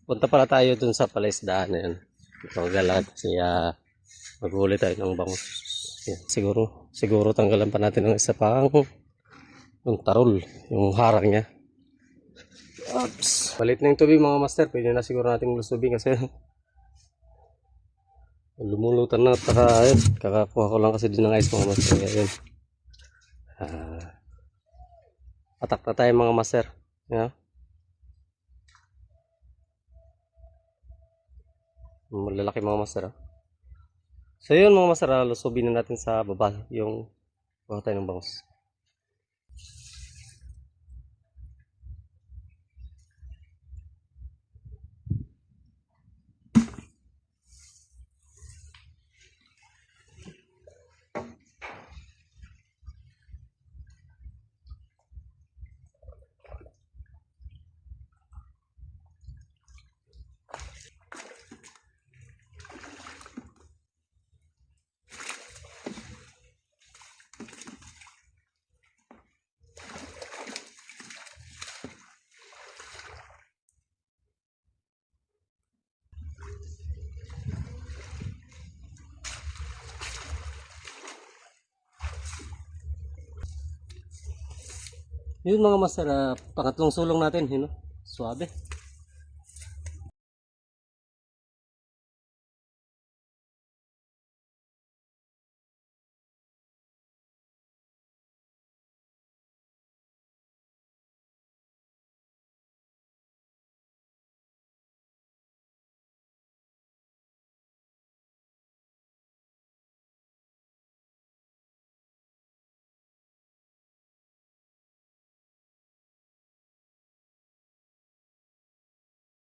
Punta pala tayo dun sa palaisdaan na yun. Magalat kasi maghuli tayo ng bangus. Yan. Siguro tanggalan pa natin ng isa pang yung tarol, yung harang niya. Oops. Palit na yung tubig mga master. Pwede na siguro natin lusubin kasi lumulutan na. Ayun, kakakuha ko lang kasi din ng ice mga master. Ayun. Atak na tayo mga master. Yeah. Malalaki mga master. So yun mga master, lusubin na natin sa baba yung kuha tayo ng bangus. Yun mga master, pangatlong sulong natin, yun, no? Suabe.